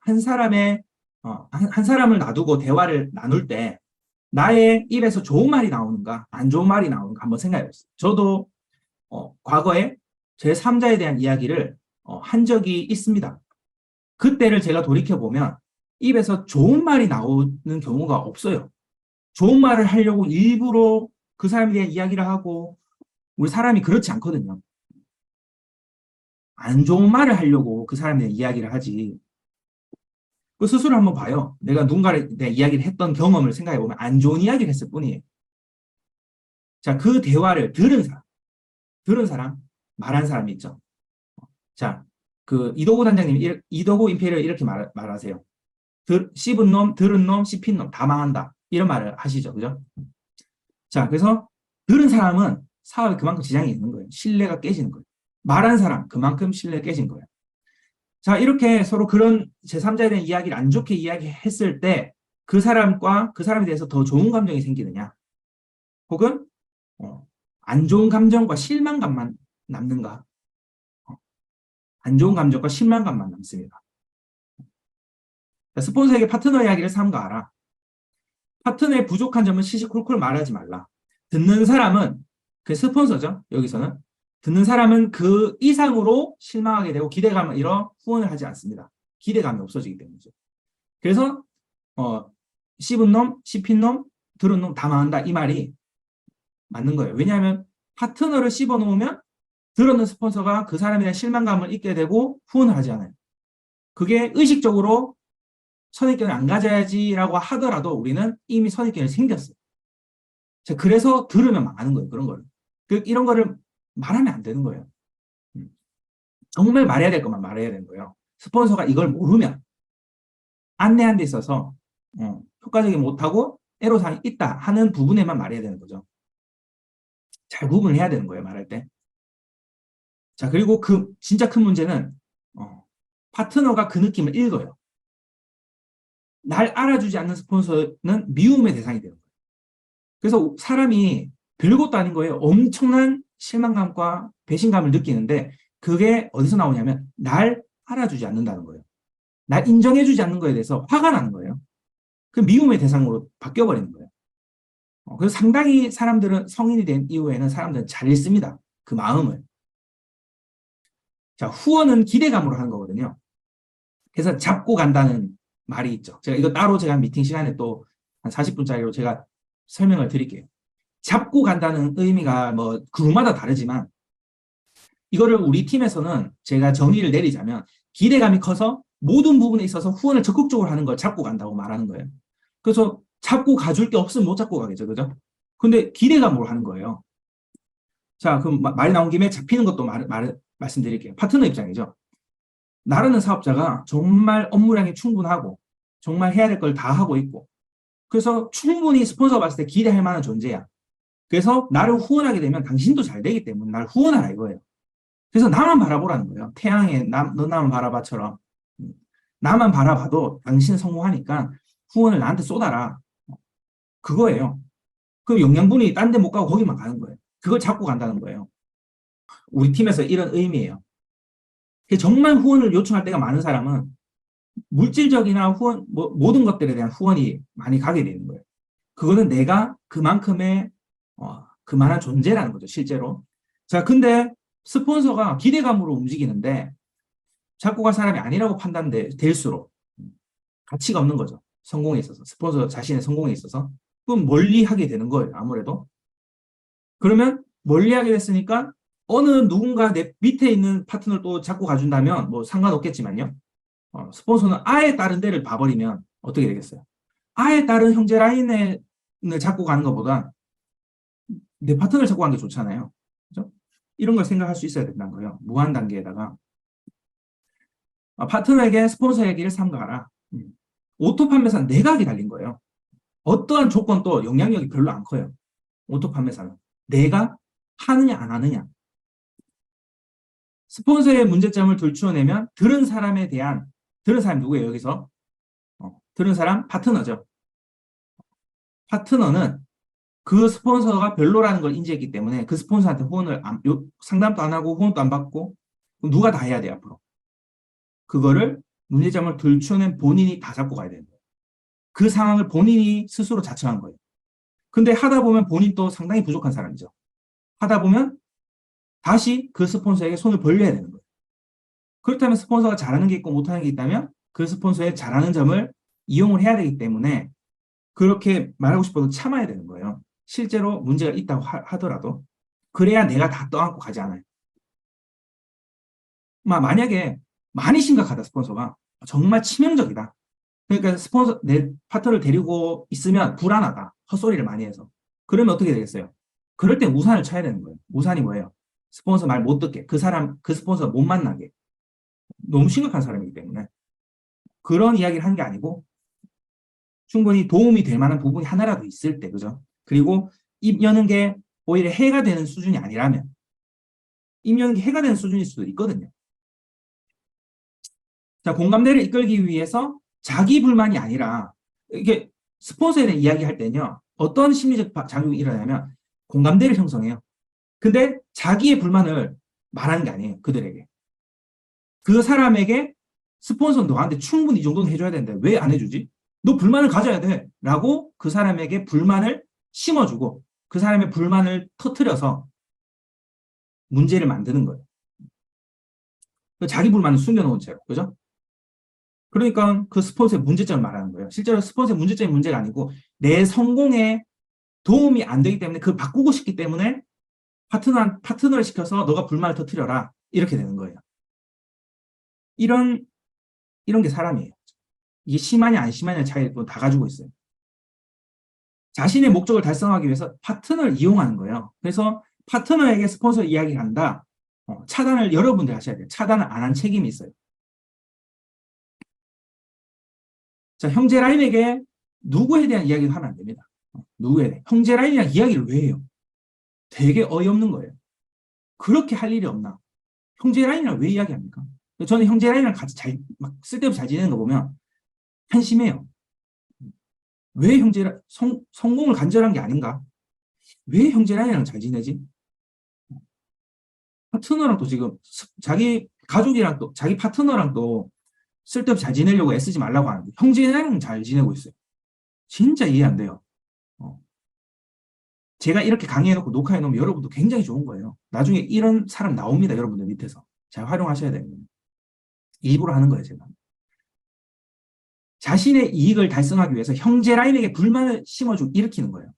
놔두고 대화를 나눌 때 나의 입에서 좋은 말이 나오는가, 안 좋은 말이 나오는가 한번 생각해 보세요. 저도 과거에 제3자에 대한 이야기를 한 적이 있습니다. 그때를 제가 돌이켜보면 입에서 좋은 말이 나오는 경우가 없어요. 좋은 말을 하려고 일부러 그 사람에 대한 이야기를 하고, 우리 사람이 그렇지 않거든요. 안 좋은 말을 하려고 그 사람에 대한 이야기를 하지. 그 스스로 한번 봐요. 내가 누군가에 대한 이야기를 했던 경험을 생각해보면 안 좋은 이야기를 했을 뿐이에요. 자, 그 대화를 들은 사람, 말한 사람이 있죠. 자, 그 이도구 단장님이, 이도구 임페리얼 이렇게 말하세요. 씹은 놈, 들은 놈, 씹힌 놈, 다 망한다. 이런 말을 하시죠. 그죠? 자, 그래서 들은 사람은 사업에 그만큼 지장이 있는 거예요. 신뢰가 깨지는 거예요. 말한 사람, 그만큼 신뢰가 깨진 거예요. 자, 이렇게 서로 그런 제3자에 대한 이야기를 안 좋게 이야기했을 때 그 사람과 그 사람에 대해서 더 좋은 감정이 생기느냐, 혹은 안 좋은 감정과 실망감만 남는가? 안 좋은 감정과 실망감만 남습니다. 스폰서에게 파트너 이야기를 삼가하라. 파트너의 부족한 점은 시시콜콜 말하지 말라. 듣는 사람은, 그 스폰서죠. 여기서는 듣는 사람은 그 이상으로 실망하게 되고 기대감을 잃어 후원을 하지 않습니다. 기대감이 없어지기 때문이죠. 그래서 씹은 놈, 씹힌 놈, 들은 놈 다 망한다, 이 말이 맞는 거예요. 왜냐하면 파트너를 씹어놓으면 들었는 스폰서가 그 사람에 대한 실망감을 잊게 되고 후원을 하지 않아요. 그게 의식적으로 선입견을 안 가져야지라고 하더라도 우리는 이미 선입견이 생겼어요. 그래서 들으면 망하는 거예요. 그런 거를. 이런 거를 말하면 안 되는 거예요. 정말 말해야 될 것만 말해야 되는 거예요. 스폰서가 이걸 모르면 안내한 데 있어서 효과적이 못하고 애로사항이 있다 하는 부분에만 말해야 되는 거죠. 잘 구분을 해야 되는 거예요. 말할 때. 자, 그리고 그 진짜 큰 문제는 파트너가 그 느낌을 읽어요. 날 알아주지 않는 스폰서는 미움의 대상이 되는 거예요. 그래서 사람이 별것도 아닌 거예요. 엄청난 실망감과 배신감을 느끼는데 그게 어디서 나오냐면 날 알아주지 않는다는 거예요. 날 인정해주지 않는 거에 대해서 화가 나는 거예요. 그 미움의 대상으로 바뀌어버리는 거예요. 그래서 상당히 사람들은 성인이 된 이후에는 사람들은 잘 읽습니다. 그 마음을. 자, 후원은 기대감으로 하는 거거든요. 그래서 잡고 간다는 말이 있죠. 이거 따로 제가 미팅 시간에 또 한 40분짜리로 제가 설명을 드릴게요. 잡고 간다는 의미가 뭐 그룹마다 다르지만 이거를 우리 팀에서는 제가 정의를 내리자면 기대감이 커서 모든 부분에 있어서 후원을 적극적으로 하는 걸 잡고 간다고 말하는 거예요. 그래서 잡고 가줄 게 없으면 못 잡고 가겠죠. 그죠? 근데 기대감으로 하는 거예요. 자, 그럼 말이 나온 김에 잡히는 것도 말씀드릴게요. 파트너 입장이죠. 나르는 사업자가 정말 업무량이 충분하고 정말 해야 될 걸 다 하고 있고 그래서 충분히 스폰서 봤을 때 기대할 만한 존재야. 그래서 나를 후원하게 되면 당신도 잘 되기 때문에 나를 후원하라 이거예요. 그래서 나만 바라보라는 거예요. 태양에 너 나만 바라봐처럼. 나만 바라봐도 당신 성공하니까 후원을 나한테 쏟아라. 그거예요. 그럼 영양분이 딴 데 못 가고 거기만 가는 거예요. 그걸 잡고 간다는 거예요. 우리 팀에서 이런 의미예요. 정말 후원을 요청할 때가 많은 사람은 물질적이나 후원, 모든 것들에 대한 후원이 많이 가게 되는 거예요. 그거는 내가 그만큼의 그만한 존재라는 거죠, 실제로. 자, 근데 스폰서가 기대감으로 움직이는데 잡고 갈 사람이 아니라고 판단될수록 가치가 없는 거죠. 성공에 있어서. 스폰서 자신의 성공에 있어서. 그럼 멀리 하게 되는 거예요, 아무래도. 그러면 멀리 하게 됐으니까 어느 누군가 내 밑에 있는 파트너를 또 잡고 가준다면 뭐 상관없겠지만요. 스폰서는 아예 다른 데를 봐버리면 어떻게 되겠어요? 아예 다른 형제 라인을 잡고 가는 것보다 내 파트너를 잡고 가는 게 좋잖아요. 그죠? 이런 걸 생각할 수 있어야 된다는 거예요. 무한 단계에다가. 파트너에게 스폰서 얘기를 삼가하라. 오토 판매사는 내각이 달린 거예요. 어떠한 조건도 영향력이 별로 안 커요. 오토 판매사는. 내가 하느냐 안 하느냐. 스폰서의 문제점을 들추어내면 들은 사람이 누구예요 여기서? 들은 사람 파트너죠. 파트너는 그 스폰서가 별로라는 걸 인지했기 때문에 그 스폰서한테 상담도 안 하고 후원도 안 받고 누가 다 해야 돼 앞으로. 그거를 문제점을 들춰낸 본인이 다 잡고 가야 되는 거예요. 그 상황을 본인이 스스로 자처한 거예요. 근데 하다 보면 본인도 상당히 부족한 사람이죠. 하다 보면 다시 그 스폰서에게 손을 벌려야 되는 거예요. 그렇다면 스폰서가 잘하는 게 있고 못하는 게 있다면 그 스폰서의 잘하는 점을 이용을 해야 되기 때문에 그렇게 말하고 싶어도 참아야 되는 거예요. 실제로 문제가 있다고 하더라도 그래야 내가 다 떠안고 가지 않아요. 만약에 많이 심각하다 스폰서가 정말 치명적이다. 그러니까 스폰서 내 파트너를 데리고 있으면 불안하다. 헛소리를 많이 해서. 그러면 어떻게 되겠어요? 그럴 땐 우산을 쳐야 되는 거예요. 우산이 뭐예요? 스폰서 말 못 듣게. 그 스폰서 못 만나게. 너무 심각한 사람이기 때문에. 그런 이야기를 하는 게 아니고 충분히 도움이 될 만한 부분이 하나라도 있을 때, 그죠? 그리고 입 여는 게 오히려 해가 되는 수준이 아니라면 입 여는 게 해가 되는 수준일 수도 있거든요. 자, 공감대를 이끌기 위해서 자기 불만이 아니라 이게 스폰서에 대한 이야기할 때는요. 어떤 심리적 작용이 일어나냐면 공감대를 형성해요. 근데 자기의 불만을 말하는 게 아니에요. 그들에게. 그 사람에게 스폰서는 너한테 충분히 이 정도는 해줘야 되는데 왜 안 해주지? 너 불만을 가져야 돼. 라고 그 사람에게 불만을 심어주고 그 사람의 불만을 터뜨려서 문제를 만드는 거예요. 자기 불만을 숨겨놓은 채로. 그죠? 그러니까 그 스폰서의 문제점을 말하는 거예요. 실제로 스폰서의 문제점이 문제가 아니고 내 성공에 도움이 안 되기 때문에 그걸 바꾸고 싶기 때문에 파트너를 시켜서 너가 불만을 터뜨려라. 이렇게 되는 거예요. 이런 게 사람이에요. 이게 심하냐 안 심하냐 차이를 다 가지고 있어요. 자신의 목적을 달성하기 위해서 파트너를 이용하는 거예요. 그래서 파트너에게 스폰서 이야기를 한다. 차단을 여러분들이 하셔야 돼요. 차단을 안 한 책임이 있어요. 자, 형제 라인에게 누구에 대한 이야기를 하면 안 됩니다. 누구에 대해. 형제 라인이랑 이야기를 왜 해요? 되게 어이없는 거예요. 그렇게 할 일이 없나? 형제 라인이랑 왜 이야기합니까? 저는 형제 라인이랑 같이 막 쓸데없이 잘 지내는 거 보면 한심해요. 왜 성공을 간절한 게 아닌가? 왜 형제 라인이랑 잘 지내지? 파트너랑 또 지금 자기 가족이랑 또 자기 파트너랑 또 쓸데없이 잘 지내려고 애쓰지 말라고 하는데 형제랑 잘 지내고 있어요. 진짜 이해 안 돼요. 제가 이렇게 강의해놓고 녹화해놓으면 여러분도 굉장히 좋은 거예요. 나중에 이런 사람 나옵니다. 여러분들 밑에서. 잘 활용하셔야 됩니다. 일부러 하는 거예요. 제가. 자신의 이익을 달성하기 위해서 형제 라인에게 불만을 심어주고 일으키는 거예요.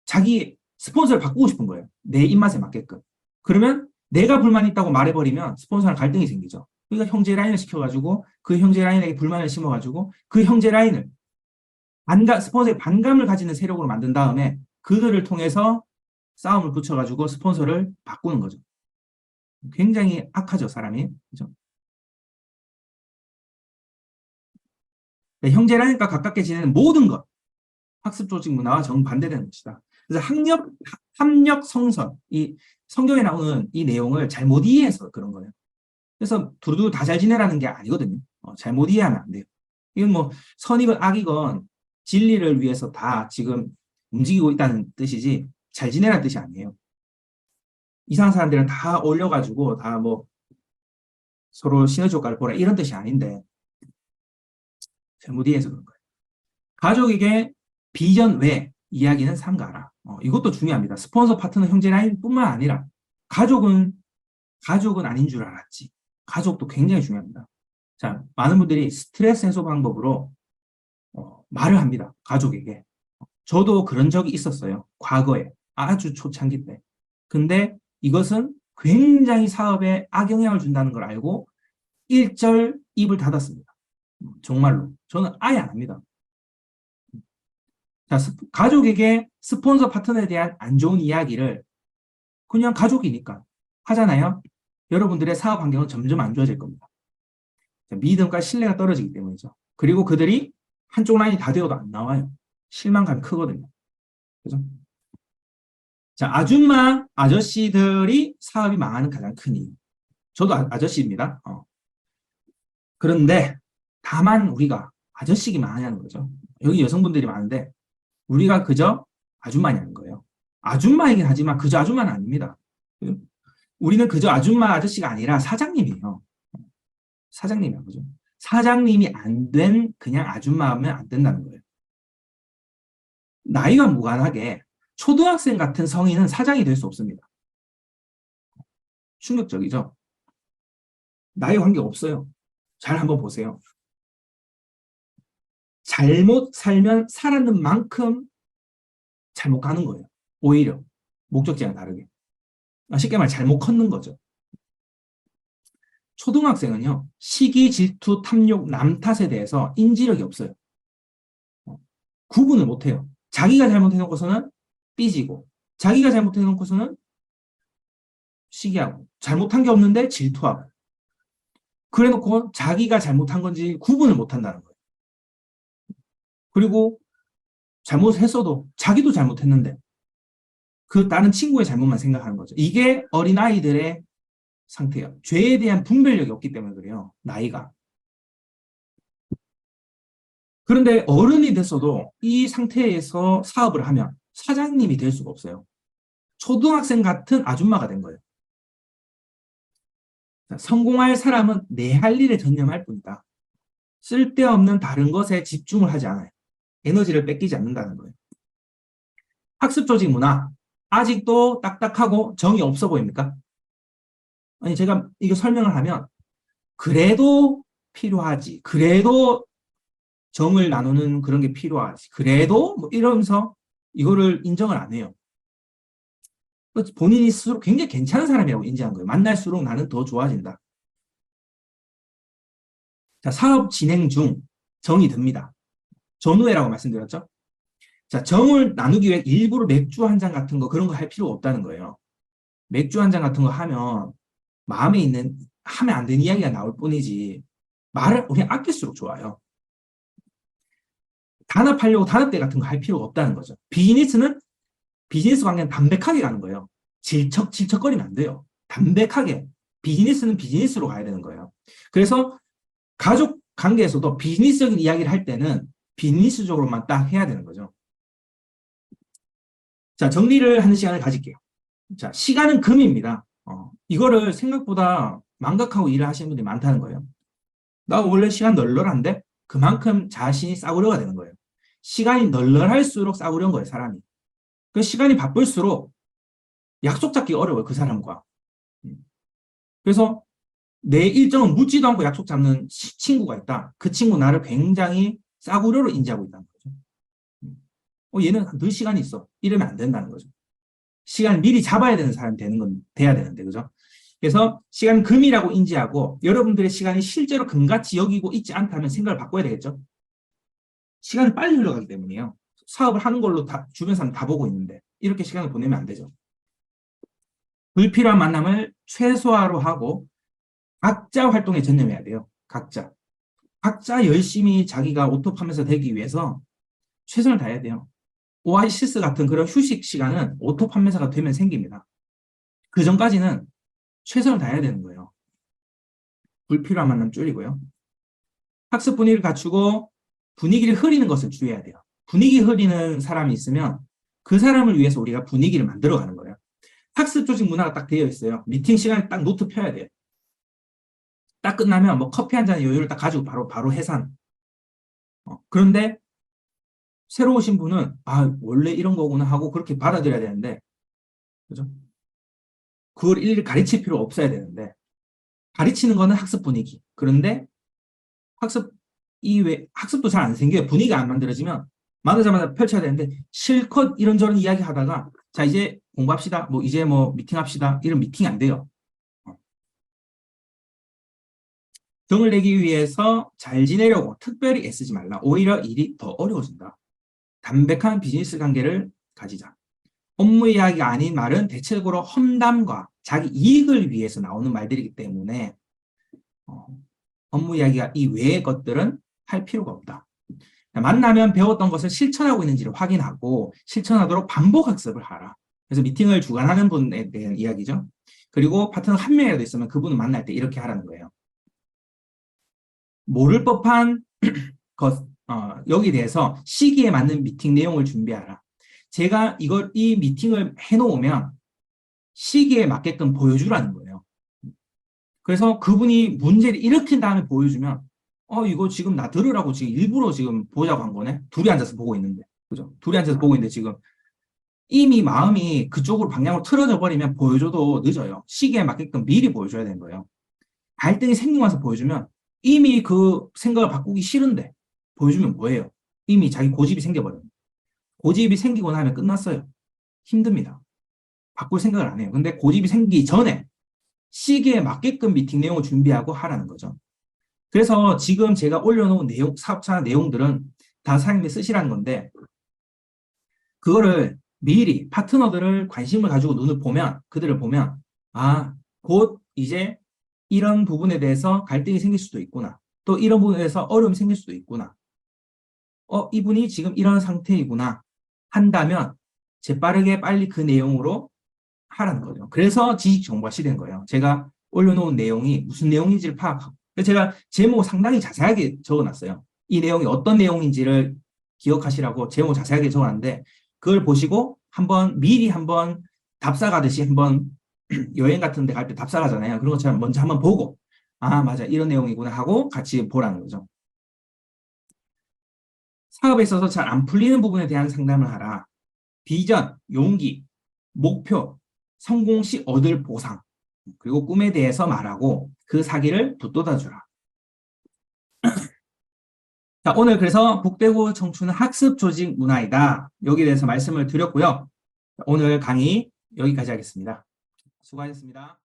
자기 스폰서를 바꾸고 싶은 거예요. 내 입맛에 맞게끔. 그러면 내가 불만이 있다고 말해버리면 스폰서랑 갈등이 생기죠. 그러니까 형제 라인을 시켜가지고 그 형제 라인에게 불만을 심어가지고 그 형제 라인을 스폰서의 반감을 가지는 세력으로 만든 다음에 그들을 통해서 싸움을 붙여가지고 스폰서를 바꾸는 거죠. 굉장히 악하죠, 사람이. 그죠? 네, 형제라니까 가깝게 지내는 모든 것. 학습 조직 문화와 정반대되는 것이다. 그래서 합력 성선, 이 성경에 나오는 이 내용을 잘못 이해해서 그런 거예요. 그래서 두루두루 다 잘 지내라는 게 아니거든요. 잘못 이해하면 안 돼요. 이건 뭐 선이건 악이건 진리를 위해서 다 지금 움직이고 있다는 뜻이지 잘 지내라는 뜻이 아니에요. 이상한 사람들은 다 올려가지고 다 뭐 서로 시너지 효과를 보라 이런 뜻이 아닌데 잘못 이해해서 그런 거예요. 가족에게 비전 외 이야기는 삼가라. 이것도 중요합니다. 스폰서 파트너 형제 라인뿐만 아니라 가족은 아닌 줄 알았지. 가족도 굉장히 중요합니다. 자, 많은 분들이 스트레스 해소 방법으로 말을 합니다. 가족에게. 저도 그런 적이 있었어요. 과거에. 아주 초창기 때. 근데 이것은 굉장히 사업에 악영향을 준다는 걸 알고 일절 입을 닫았습니다. 정말로. 저는 아예 안 합니다. 자, 가족에게 스폰서 파트너에 대한 안 좋은 이야기를 그냥 가족이니까 하잖아요. 여러분들의 사업 환경은 점점 안 좋아질 겁니다. 자, 믿음과 신뢰가 떨어지기 때문이죠. 그리고 그들이 한쪽 라인이 다 되어도 안 나와요. 실망감이 크거든요. 그죠? 자, 아줌마, 아저씨들이 사업이 망하는 가장 큰 이유. 저도 아저씨입니다. 그런데 다만 우리가 아저씨기만 하냐는 거죠. 여기 여성분들이 많은데 우리가 그저 아줌마냐는 거예요. 아줌마이긴 하지만 그저 아줌마는 아닙니다. 우리는 그저 아줌마 아저씨가 아니라 사장님이에요. 사장님이야, 그죠? 사장님이 안 된 그냥 아줌마면 안 된다는 거예요. 나이와 무관하게 초등학생 같은 성인은 사장이 될 수 없습니다. 충격적이죠? 나이 관계 없어요. 잘 한번 보세요. 잘못 살면 살았는 만큼 잘못 가는 거예요. 오히려 목적지랑 다르게. 쉽게 말해 잘못 컸는 거죠. 초등학생은요. 시기, 질투, 탐욕, 남 탓에 대해서 인지력이 없어요. 구분을 못해요. 자기가 잘못해놓고서는 삐지고 자기가 잘못해놓고서는 시기하고 잘못한 게 없는데 질투하고 그래놓고 자기가 잘못한 건지 구분을 못한다는 거예요. 그리고 잘못했어도 자기도 잘못했는데 그 다른 친구의 잘못만 생각하는 거죠. 이게 어린아이들의 상태예요. 죄에 대한 분별력이 없기 때문에 그래요. 나이가. 그런데 어른이 됐어도 이 상태에서 사업을 하면 사장님이 될 수가 없어요. 초등학생 같은 아줌마가 된 거예요. 성공할 사람은 내 할 일에 전념할 뿐이다. 쓸데없는 다른 것에 집중을 하지 않아요. 에너지를 뺏기지 않는다는 거예요. 학습 조직 문화, 아직도 딱딱하고 정이 없어 보입니까? 아니, 제가 이거 설명을 하면, 그래도 필요하지. 그래도 정을 나누는 그런 게 필요하지. 그래도 뭐 이러면서 이거를 인정을 안 해요. 본인이 스스로 굉장히 괜찮은 사람이라고 인지한 거예요. 만날수록 나는 더 좋아진다. 자, 사업 진행 중 정이 듭니다. 전후회라고 말씀드렸죠? 자, 정을 나누기 위해 일부러 맥주 한 잔 같은 거 그런 거 할 필요가 없다는 거예요. 맥주 한 잔 같은 거 하면 마음에 있는 하면 안 되는 이야기가 나올 뿐이지 말을 우리 아낄수록 좋아요. 단합하려고 단합대 같은 거 할 필요가 없다는 거죠. 비즈니스는 비즈니스 관계는 담백하게 가는 거예요. 질척거리면 안 돼요. 담백하게. 비즈니스는 비즈니스로 가야 되는 거예요. 그래서 가족 관계에서도 비즈니스적인 이야기를 할 때는 비즈니스적으로만 딱 해야 되는 거죠. 자, 정리를 하는 시간을 가질게요. 자, 시간은 금입니다. 이거를 생각보다 망각하고 일을 하시는 분들이 많다는 거예요. 나 원래 시간 널널한데 그만큼 자신이 싸구려가 되는 거예요. 시간이 널널할수록 싸구려인 거예요, 사람이. 그 시간이 바쁠수록 약속 잡기 어려워요, 그 사람과. 그래서 내 일정은 묻지도 않고 약속 잡는 친구가 있다. 그 친구 나를 굉장히 싸구려로 인지하고 있다는 거죠. 얘는 늘 시간이 있어. 이러면 안 된다는 거죠. 시간을 미리 잡아야 되는 사람이 돼야 되는데, 그죠? 그래서 시간 금이라고 인지하고 여러분들의 시간이 실제로 금같이 여기고 있지 않다면 생각을 바꿔야 되겠죠? 시간이 빨리 흘러가기 때문이에요. 사업을 하는 걸로 주변 사람 다 보고 있는데 이렇게 시간을 보내면 안 되죠. 불필요한 만남을 최소화로 하고 각자 활동에 전념해야 돼요. 각자 열심히 자기가 오토파면서 되기 위해서 최선을 다해야 돼요. 오아시스 같은 그런 휴식 시간은 오토판매사가 되면 생깁니다. 그 전까지는 최선을 다해야 되는 거예요. 불필요한 만남 줄이고요. 학습 분위기를 갖추고 분위기를 흐리는 것을 주의해야 돼요. 분위기 흐리는 사람이 있으면 그 사람을 위해서 우리가 분위기를 만들어가는 거예요. 학습 조직 문화가 딱 되어 있어요. 미팅 시간에 딱 노트 펴야 돼요. 딱 끝나면 뭐 커피 한 잔의 여유를 딱 가지고 바로 해산. 그런데 새로 오신 분은 원래 이런 거구나 하고 그렇게 받아들여야 되는데, 그죠? 그걸 일일이 가르칠 필요 없어야 되는데, 가르치는 거는 학습 분위기. 그런데 학습도 잘 안 생겨요. 분위기가 안 만들어지면 만나자마자 펼쳐야 되는데 실컷 이런저런 이야기 하다가 자 이제 공부합시다. 뭐 이제 뭐 미팅합시다. 이런 미팅이 안 돼요. 정을 내기 위해서 잘 지내려고 특별히 애쓰지 말라. 오히려 일이 더 어려워진다. 담백한 비즈니스 관계를 가지자. 업무 이야기가 아닌 말은 대체적으로 험담과 자기 이익을 위해서 나오는 말들이기 때문에 업무 이야기가 이 외의 것들은 할 필요가 없다. 만나면 배웠던 것을 실천하고 있는지를 확인하고 실천하도록 반복 학습을 하라. 그래서 미팅을 주관하는 분에 대한 이야기죠. 그리고 파트너 한 명이라도 있으면 그분을 만날 때 이렇게 하라는 거예요. 모를 법한 것, 여기 대해서 시기에 맞는 미팅 내용을 준비하라. 제가 이 미팅을 해놓으면 시기에 맞게끔 보여주라는 거예요. 그래서 그분이 문제를 일으킨 다음에 보여주면, 이거 지금 나 들으라고 지금 일부러 지금 보자고 한 거네? 둘이 앉아서 보고 있는데. 그죠? 둘이 앉아서 보고 있는데 지금 이미 마음이 그쪽으로 방향으로 틀어져 버리면 보여줘도 늦어요. 시기에 맞게끔 미리 보여줘야 되는 거예요. 갈등이 생기고 나서 보여주면 이미 그 생각을 바꾸기 싫은데 보여주면 뭐예요? 이미 자기 고집이 생겨버려요. 고집이 생기고 나면 끝났어요. 힘듭니다. 바꿀 생각을 안 해요. 근데 고집이 생기기 전에 시기에 맞게끔 미팅 내용을 준비하고 하라는 거죠. 그래서 지금 제가 올려놓은 내용, 사업차 내용들은 다 사장님이 쓰시라는 건데, 그거를 미리 파트너들을 관심을 가지고 그들을 보면, 곧 이제 이런 부분에 대해서 갈등이 생길 수도 있구나. 또 이런 부분에 대해서 어려움이 생길 수도 있구나. 이분이 지금 이런 상태이구나. 한다면 재빠르게 빨리 그 내용으로 하라는 거죠. 그래서 지식 정보가 시된 거예요. 제가 올려놓은 내용이 무슨 내용인지를 파악하고. 제가 제목 상당히 자세하게 적어놨어요. 이 내용이 어떤 내용인지를 기억하시라고 제목 자세하게 적어놨는데, 그걸 보시고 미리 한번 답사 가듯이 한번 여행 같은 데 갈 때 답사 가잖아요. 그런 것처럼 먼저 한번 보고, 맞아, 이런 내용이구나 하고 같이 보라는 거죠. 사업에 있어서 잘 안 풀리는 부분에 대한 상담을 하라. 비전, 용기, 목표, 성공 시 얻을 보상, 그리고 꿈에 대해서 말하고 그 사기를 붙돋아주라. 자, 오늘 그래서 북대구 청춘은 학습 조직 문화이다. 여기에 대해서 말씀을 드렸고요. 오늘 강의 여기까지 하겠습니다. 수고하셨습니다.